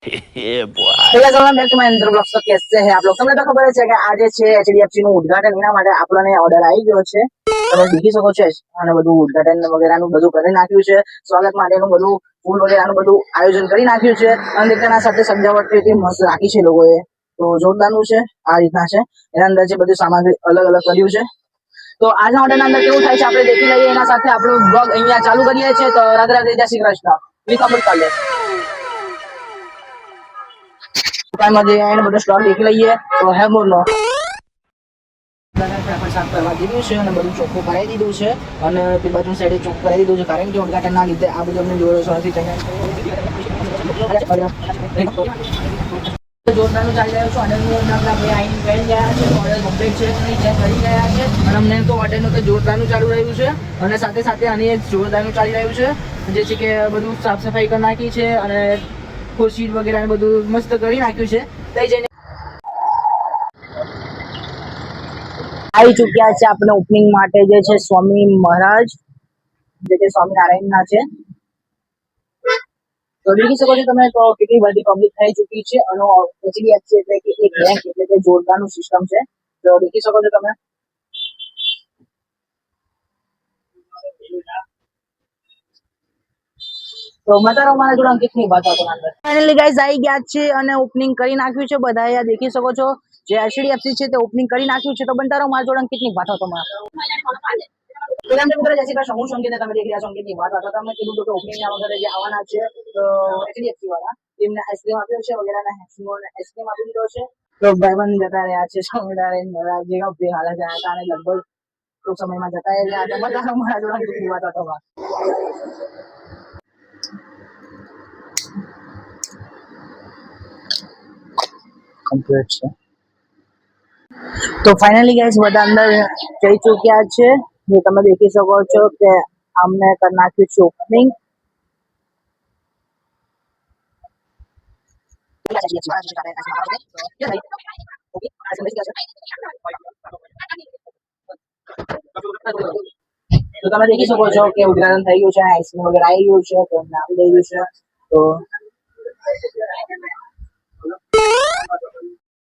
तो guys, welcome back to my another vlog. So कैसे हैं आप लोग? તમને તો ખબર જ છે કે આજે છે HDFC નું ઉદ્ઘાટન, એના માટે આપણને ઓર્ડર આવી ગયો છે. તમે દેખી શકો છો અને બધું ઉદ્ઘાટન વગેરેનું બધું કરી નાખ્યું છે. સ્વાગત માટેનું બધું ફૂલ વગેરેનું બધું આયોજન કરી નાખ્યું છે અને તેના સાથે સજાવટ એટલી મસ્ત રાખી છે લોકોએ. તો જોરદારનું છે. આ રીતના છે. એના અંદર જે બધું સામગ્રી અલગ અલગ કર્યું છે. તો આજના ઓર્ડરના અંદર કેવું થાય છે આપણે દેખી લઈએ. એના સાથે આપણું બ્લોગ અહીંયા ચાલુ કરીએ છીએ. તો રાધે રાધે, જય શ્રી કૃષ્ણ. વિકમ્બલ કાલે દુકાનમાં જઈ આવીને બધો સ્ટોક દેખી લઈએ. તો હેમોરનો સાફ કરવા દીધું છે અને બધું ચોખ્ખું કરાવી દીધું છે અને તે બાજુ સાઈડે ચોખ્ખું કરાવી દીધું છે, કારણ કે ઉદઘાટનના લીધે આ બધું અમને જોરદારનું ચાલી રહ્યું છે. અને આવીને પહેરી ગયા છે. ઓર્ડર કમ્પ્લીટ છે નહીં ચેક કરી ગયા છે અને અમને તો ઓર્ડરનું તો જોરદારનું ચાલુ રહ્યું છે અને સાથે સાથે આની એક જોરદારનું ચાલી રહ્યું છે, જે છે કે બધું સાફ સફાઈ કરી નાખી છે અને ખુરશી વગેરે બધું મસ્ત કરી નાખ્યું છે. લઈ જઈને આવી ચૂક્યા છે આપણે ઓપનિંગ માટે, જે છે સ્વામી મહારાજ, જે કે સ્વામિનારાયણના છે. તો દેખી શકો છો તમે તો કેટલી બધી પબ્લિક થઈ ચૂકી છે અને HDFC એટલે કે એક બેંક એટલે કે જોરદારનું સિસ્ટમ છે. તો દેખી શકો છો તમે. તો મતારો મારા જોડે અંકિતની વાત હતો અંદર. ફાઇનલી ગાઈસ આવી ગયા છે અને ઓપનિંગ કરી નાખ્યું છે. બધા અહીંયા દેખી શકો છો જે HDFC છે તે ઓપનિંગ કરી નાખ્યું છે. તો બંધારો મારા જોડે અંકિતની વાત હતો મારા. તો એમ મિત્રો જય શ્રી કૃષ્ણ, હું છું અંકિત. તમે દેખી રહ્યા છો અંકિતની વાત હતો. તમે કીધું કે ઓપનિંગના વગેરે જે આવવાના છે તો HDFC વાળા એમને આઈસ્ક્રીમ આપ્યો છે વગેરેના આઈસ્ક્રીમ આપી દીધો છે. તો ભાઈબંધ જતા રહ્યા છે સ્વામિનારાયણ મહારાજ, જે અપડે હાલ જ આવ્યા હતા અને લગભગ ટૂંક સમયમાં જતા રહ્યા હતા. બંધારો મારા જોડે અંકિતની વાત હતો મારા. કમ્પ્લીટ છે. તો ફાઇનલી ગાઈસ બધા અંદર જઈ ચૂક્યા છે. જે તમે દેખી શકો છો કે અમને કરી નાખ્યું છે ઓપનિંગ. તો તમે દેખી શકો છો કે ઉદ્ઘાટન થઈ ગયું છે, આઈસ્ક્રીમ વગેરે આવી ગયું છે, તો નામ દઈ ગયું છે. તો